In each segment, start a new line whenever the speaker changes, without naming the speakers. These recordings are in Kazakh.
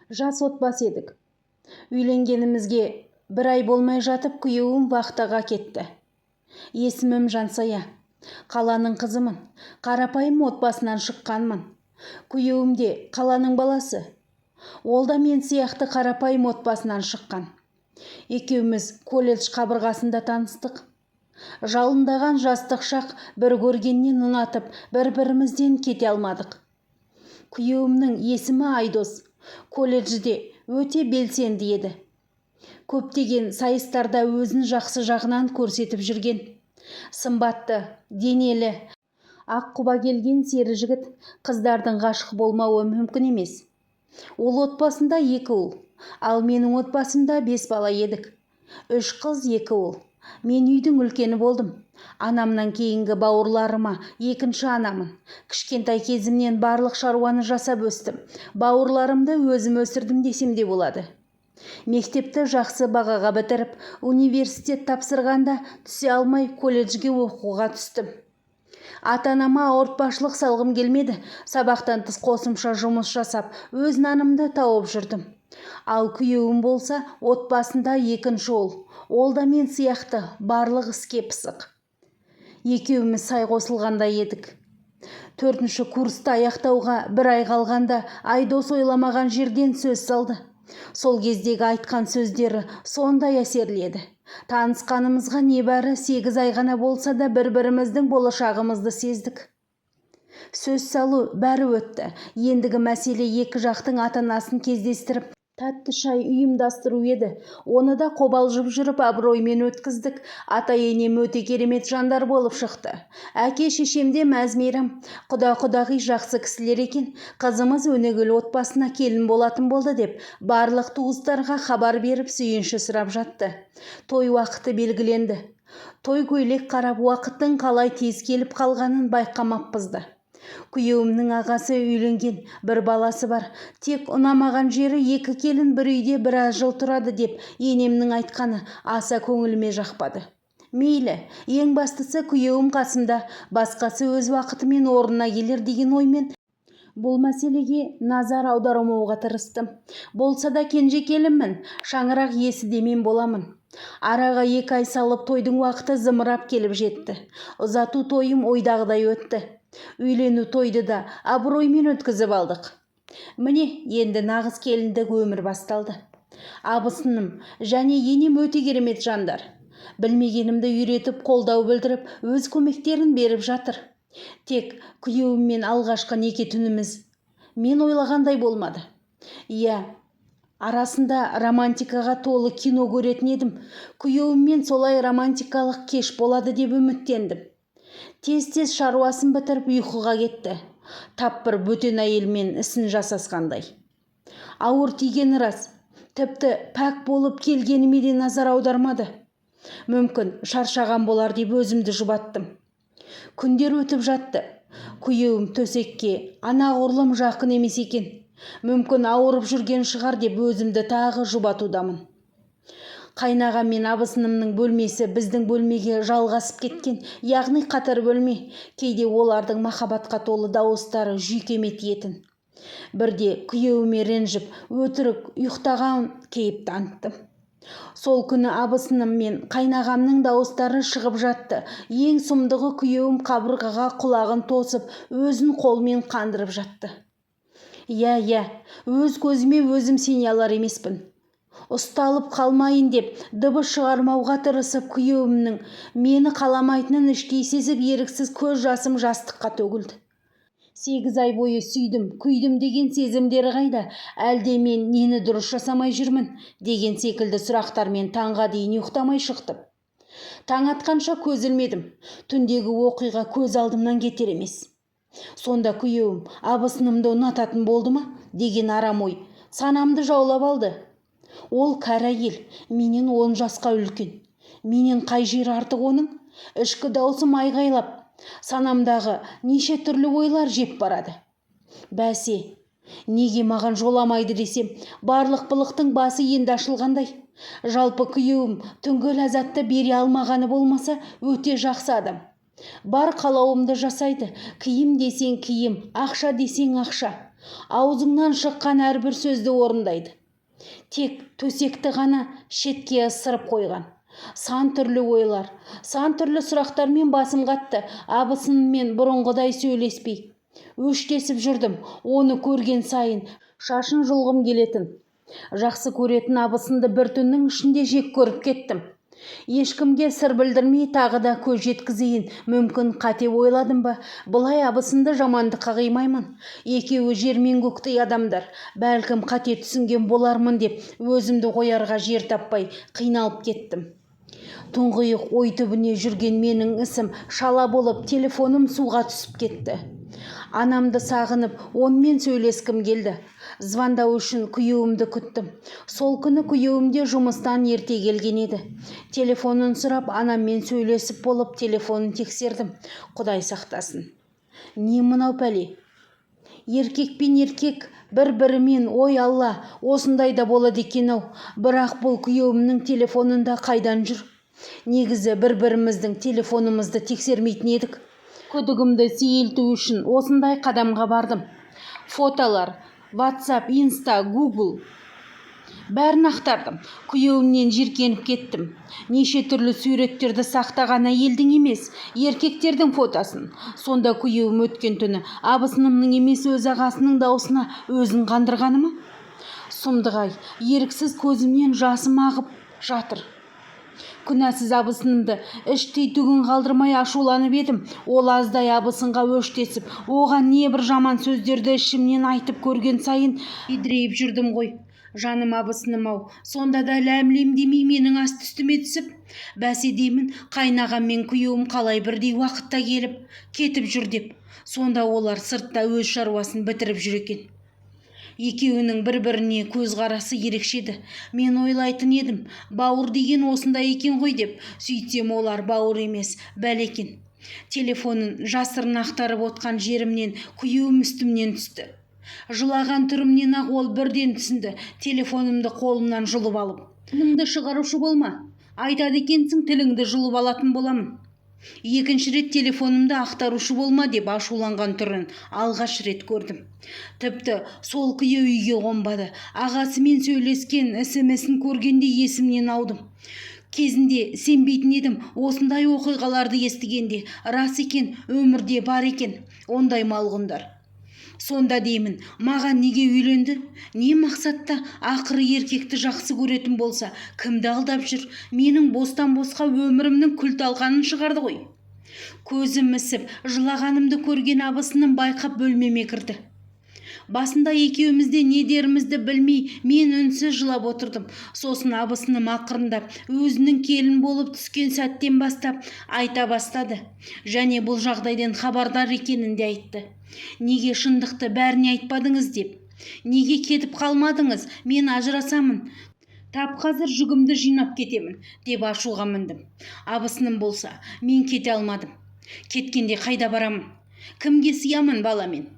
Жас отбасы едік. Үйленгенімізге 1 ай болмай жатып күйеуім вахтаға кетті. Есімім Жансая. Қаланың қызымын. Қарапайым отбасынан шыққанмын. Күйеуім де қаланың баласы. Ол да мен сияқты қарапайым отбасынан шыққан. Екеуміз колледж қабырғасында таныстық. Жалындаған жастық шақ бір көргеннен ұнатып, бір-бірімізден кете алмадық. Күйеуімнің есімі Айдос. Колледжде өте белсенді еді. Көптеген сайыстарда өзін жақсы жағынан көрсетіп жүрген. Сымбатты, денелі, аққұба келген сері жігіт қыздардың ғашық болмауы мүмкін емес. Ол отбасында 2 ұл, ал менің отбасымда 5 бала едік. 3 қыз, 2 ұл. Мен үйдің үлкені болдым. Анамнан кейінгі бауырларыма 2-ші анамын. Кішкентай кезімнен барлық шаруаны жасап өстім. Бауырларымды өзім өсірдім десем де болады. Мектепті жақсы бағаға бітіріп, университет тапсырғанда түсе алмай колледжге оқуға түстім. Ата-анама ауыртпашылық салғым келмеді. Сабақтан тыс қосымша жұмыс жасап, өз нанымды тауып жүрдім. Ал күйеуім болса, отбасында 2-ші ұл. Ол да мен сияқты барлық іске пысық. Екеуміз сай қосылғанда едік. 4-ші курсты аяқтауға 1 ай қалғанда Айдос ойламаған жерден сөз салды. Сол кездегі айтқан сөздері сондай әсерлі еді. Танысқанымызға небәрі 8 ай ғана болса да бір-біріміздің болашағымызды сездік. Сөз салу бәрі өтті. Ендігі мәселе 2 жақтың ата-анасын кездестіріп, тәтті шай ұйымдастыру еді. Оны да қобалжып жүріп абыроймен өткіздік. Ата-енем өте керемет жандар болып шықты. Әке-шешем де мәз-мейрам, құда-құдағи жақсы кісілер екен. Қызымыз өнегелі отбасына келін болатын болды деп, барлық туыстарға хабар беріп сүйінші сұрап жатты. Той уақыты белгіленді. Той көйлек қарап уақыттың қалай тез келіп қалғанын байқамаппызды. Күйеуімнің ағасы үйленген, 1 баласы бар. Тек ұнамаған жері 2 келін бір үйде біраз жыл тұрады деп енемнің айтқаны аса көңіліме жақпады. Мейлі, ең бастысы күйеуім қасымда, басқасы өз уақытымен орнына келер деген оймен бұл мәселеге назар аудармауға тырыстым. Болса да кенже келінмін, шаңырақ иесі де мен боламын. Араға 2 ай салып тойдың уақыты зымырап келіп жетті. Ұзату тойым ойдағыдай өтті. Үйлену тойды да абыроймен өткізіп алдық. Міне, енді нағыз келіндік өмір басталды. Абысыным және енем өте керемет жандар. Білмегенімді үйретіп, қолдау білдіріп, өз көмектерін беріп жатыр. Тек күйеуіммен алғашқы неке түніміз мен ойлағандай болмады. Иә, арасында романтикаға толы кино көретін едім. Күйеуіммен солай романтикалық кеш болады деп үміттендім. Тез-тез шаруасын бітіріп ұйқыға кетті. Тап бір бөтен әйелмен ісін жасасқандай. Ауыр тигені рас. Тіпті пәк болып келгеніме де назар аудармады. Мүмкін шаршаған болар деп өзімді жұбаттым. Күндер өтіп жатты. Күйеуім төсекке анағұрлым жақын емес екен. Мүмкін ауырып жүрген шығар деп өзімді тағы жұбатудамын. Қайнағам мен абысынымның бөлмесі біздің бөлмеге жалғасып кеткен, яғни қатар бөлме. Кейде олардың махаббатқа толы дауыстары жүйкеме тиетін. Бірде күйеуіме ренжіп, өтірік ұйықтаған кейіп таныттым. Сол күні абысыным мен қайнағамның дауыстары шығып жатты. Ең сұмдығы күйеуім қабырғаға құлағын тосып, өзін қолмен қандырып жатты. Иә, өз көзіме өзім сене алар емеспін. Ұсталып қалмайын деп, дыбыс шығармауға тырысып, күйеуімнің мені қаламайтынын іштей сезіп, еріксіз көз жасым жастыққа төгілді. 8 ай бойы сүйдім, күйдім деген сезімдері қайда? Әлде мен нені дұрыс жасамай жүрмін? Деген секілді сұрақтармен таңға дейін ұйықтамай шықтым. Таң атқанша көз ілмедім. Түндегі оқиға көз алдымнан кетер емес. Сонда күйеуім абысынымды ұнататын болды ма деген арам ой санамды жаулап алды. Ол кәрі әйел, менен 10 жасқа үлкен. Менен қай жері артық оның? Ішкі даусым айғайлап, санамдағы неше түрлі ойлар жеп барады. Бәсе, неге маған жоламайды десем, барлық былықтың басы енді ашылғандай. Жалпы күйеуім түнгі ләззатты бере алмағаны болмаса, өте жақсы адам. Бар қалауымды жасайды. Киім десең киім, ақша десең ақша. Аузыңнан шыққан әрбір сөзді орындайды. Тек төсекті ғана шетке ысырып қойған. Сан түрлі ойлар, сан түрлі сұрақтармен басым қатты. Абысыныммен бұрынғыдай сөйлеспей өштесіп жүрдім. Оны көрген сайын шашын жұлғым келетін. Жақсы көретін абысынды бір түннің ішінде жек көріп кеттім. Ешкімге сыр білдірмей тағы да көз жеткізейін. Мүмкін қате ойладым ба? Бұлай абысынды жамандыққа қимаймын. Екеуі жер мен көктей адамдар. Бәлкім қате түсінген болармын деп өзімді қоярға жер таппай қиналып кеттім. Тұңғиық ой түбіне жүрген менің ісім шала болып телефоным суға түсіп кетті. Анамды сағынып, онымен сөйлескім келді. Звондау үшін күйеуімді күттім. Сол күні күйеуім де жұмыстан ерте келген еді. Телефонын сұрап, анаммен сөйлесіп болып телефонын тексердім. Құдай сақтасын. Не мынау пәле? Еркек пен еркек бір-бірімен, ой Алла, осындай да болады екен-ау. Бірақ бұл күйеуімнің телефонында қайдан жүр? Негізі бір-біріміздің телефонымызды тексермейтін едік. Күдігімді сейілту үшін осындай қадамға бардым. Фотолар, WhatsApp, Insta, Google бәрін ақтардым. Күйеуімнен жиіркеніп кеттім. Неше түрлі суреттерді сақтаған әйелдің емес, еркектердің фотосын. Сонда күйеуім өткен түні абысынымның емес, өз ағасының даусына өзін қандырғаны ма? Сұмдық-ай, еріксіз көзімнен жасым ағып жатыр. Күнәсіз абысынымды іштей түгін қалдырмай ашуланып едім. Ол аздай абысынға өштесіп, оған небір жаман сөздерді ішімнен айтып көрген сайын едірейіп жүрдім ғой. Жаным абысыным-ау, сонда да ләм-лем демей менің асты үстіме түсіп, бәсе деймін, қайнағам мен күйеуім қалай бірдей уақытта келіп, кетіп жүр деп. Сонда олар сыртта өз шаруасын бітіріп жүр екен. Екеуінің бір-біріне көзқарасы ерекше еді. Мен ойлайтын едім, бауыр деген осындай екен ғой деп. Сөйтсем олар бауыр емес, бәл екен. Телефонын жасырын ақтарып отқан жерімнен күйеуім үстімнен түсті. Жылаған түрімнен ақ ол бірден түсінді. Телефонымды қолымнан жұлып алып, тіліңді шығарушы болма, айтады екенсің, тіліңді жұлып алатын боламын. Екінші рет телефонымды ақтарушы болма деп ашуланған түрін алғаш рет көрдім. Тіпті сол күйеу үйге қонбады. Ағасымен сөйлескен SMS-ін көргенде есімнен аудым. Кезінде сенбейтін едім, осындай оқиғаларды естігенде. Рас екен, өмірде бар екен ондай малғындар. Сонда деймін, маған неге үйленді? Не мақсатта? Ақыры еркекті жақсы көретін болса, кімді алдап жүр? Менің бостан-босқа өмірімнің күл талқанын шығарды ғой. Көзім ісіп, жылағанымды көрген абысыным байқап бөлмеме кірді. Басында екеумізде не дерімізді білмей, мен үнсіз жылап отырдым. Сосын абысыным ақырындап, өзінің келін болып түскен сәттен бастап айта бастады. Және бұл жағдайдан хабардар екенін де айтты. Неге шындықты бәріне айтпадыңыз деп? Неге кетіп қалмадыңыз? Мен ажырасамын. Тап қазір жүгімді жинап кетемін деп ашуға міндім. Абысыным болса, мен кете алмадым. Кеткенде қайда барамын? Кімге сиямын баламен?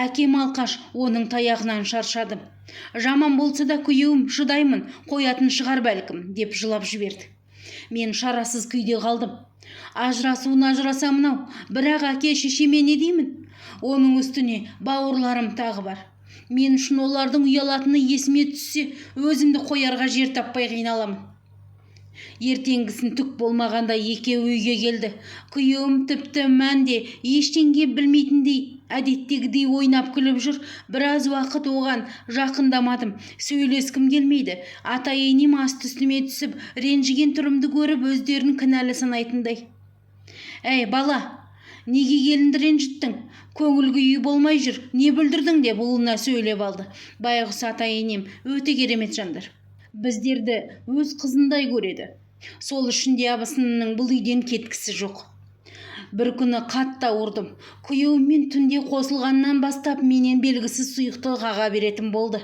Әкем алқаш, оның таяғынан шаршадым. Жаман болса да күйеуім, шыдаймын, қоятын шығар бәлкім, деп жылап жіберді. Мен шарасыз күйде қалдым. Ажырасуын ажырасамын-ау, бірақ әке шешеме не деймін? Оның үстіне бауырларым тағы бар. Мен үшін олардың ұялатыны есіме түссе, өзімді қоярға жер таппай қиналамын. Ертеңгісін түк болмағанда екеуі үйге келді. Күйеуім тіпті мәнде ештеңе білмейтіндей әдеттегідей ойнап күліп жүр. Біраз уақыт оған жақындамадым. Сөйлескім келмейді. Ата-енем асты үстіме түсіп, ренжіген түрімді көріп, өздерін кінәлі санайтындай. Әй, бала, неге келінді ренжіттің? Көңіл күйі болмай жүр, не бүлдірдің деп ұлына сөйлеп алды. Байғұс ата-енем өте керемет жандар. Біздерді өз қызындай көреді. Сол үшін де абысынымның бұл үйден кеткісі жоқ. Бір күні қатты ауырдым. Күйеуіммен түнде қосылғаннан бастап менен белгісіз сұйықтық аға беретін болды.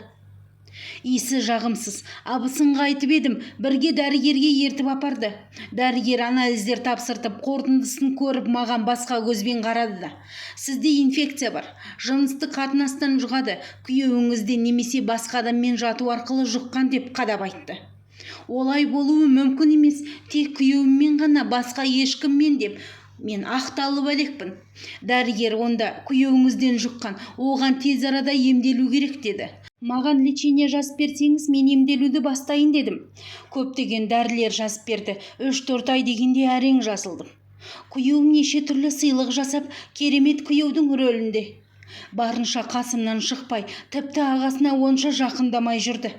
Иісі жағымсыз. Абысынға айтып едім, бірге дәрігерге ертіп апарды. Дәрігер анализдер тапсыртып, қорытындысын көріп, маған басқа көзбен қарады да. Сізде инфекция бар. Жыныстық қатынастан жұғады. Күйеуіңізде немесе басқа адаммен жату арқылы жұққан деп қадап айтты. Олай болуы мүмкін емес. Тек күйеуіммен ғана, басқа ешкіммен деп. Мен ақталып әлекпін. Дәрігер онда күйеуіңізден жұққан, оған тез арада емделу керек деді. Маған лечение жазып берсеңіз, мен емделуді бастайын дедім. Көптеген дәрілер жазып берді. 3-4 ай дегенде әрең жазылдым. Күйеуім неше түрлі сыйлық жасап, керемет күйеудің рөлінде. Барынша қасымнан шықпай, тіпті ағасына онша жақындамай жүрді.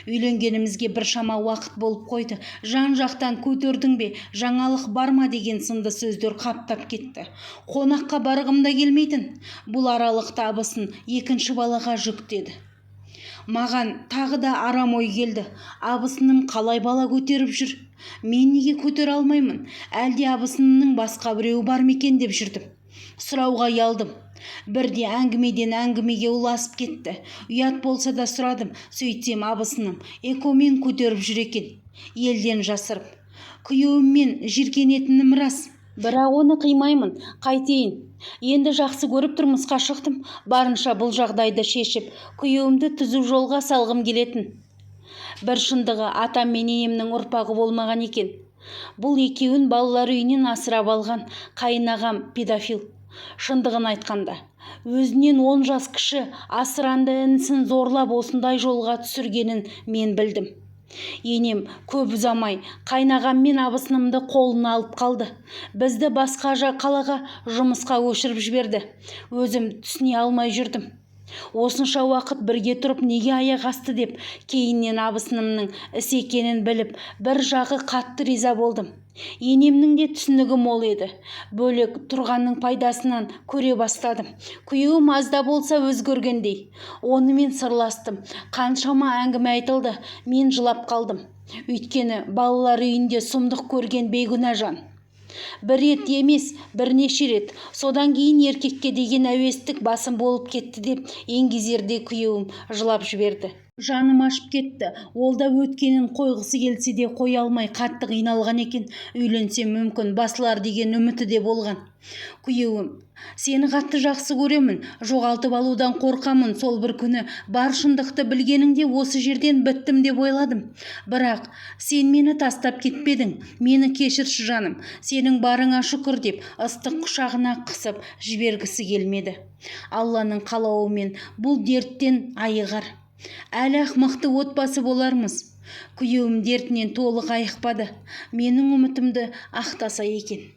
Үйленгенімізге біршама уақыт болып қойды. Жан-жақтан көтердің бе, жаңалық бар ма деген сынды сөздер қаптап кетті. Қонаққа барғым да келмейтін. Бұл аралықта абысын екінші балаға жүктеді. Маған тағы да арам ой келді. Абысыным қалай бала көтеріп жүр? Мен неге көтере алмаймын? Әлде абысынымның басқа біреуі бар ма екен деп жүрдім. Сұрауға ұялдым. Бірде әңгімеден әңгімеге ұласып кетті. Ұят болса да сұрадым. Сөйтсем абысыным экомен көтеріп жүр екен. Елден жасырып. Күйеуіммен жиркенетінім рас. Бірақ оны қимаймын. Қайтейін? Енді жақсы көріп тұрмысқа шықтым. Барынша бұл жағдайды шешіп, күйеуімді түзу жолға салғым келетін. Бір шындығы, атам мен енемнің ұрпағы болмаған екен. Бұл екеуін балалар үйінен асырап алған. Қайынағам педофил. Шындығын айтқанда, өзінен 10 жас кіші асыранды інісін зорлап осындай жолға түсіргенін мен білдім. Енем көп ұзамай қайнағам мен абысынымды қолына алып қалды. Бізді басқа қалаға жұмысқа көшіріп жіберді. Өзім түсіне алмай жүрдім. Осынша уақыт бірге тұрып неге аяқ асты деп, кейіннен абысынымның іс екенін біліп, бір жағы қатты риза болдым. Енемнің де түсінігі мол еді. Бөлек тұрғанның пайдасынан көре бастадым. Күйеуім азда болса өзгергендей. Онымен сырластым. Қаншама әңгіме айтылды. Мен жылап қалдым. Өйткені балалар үйінде сұмдық көрген бейгүнә жан. Бір рет емес, бірнеше рет. Содан кейін еркекке деген әуестік басым болып кетті деп еңгезерде күйеуім жылап жіберді. Жаным ашып кетті. Ол да өткенін қойғысы келсе де қоя алмай қатты қиналған екен. Үйленсем мүмкін басылар деген үміті де болған. Күйеуім, сені қатты жақсы көремін, жоғалтып алудан қорқамын. Сол бір күні бар шындықты білгеніңде осы жерден біттім деп ойладым. Бірақ сен мені тастап кетпедің. Мені кешірші жаным, сенің барыңа шүкір деп ыстық құшағына қысып жібергісі келмеді. Алланың қалауымен бұл дерттен айығар. Әлі мықты отбасы болармыз. Күйеуім дертінен толық айықпады. Менің үмітімді ақтаса екен.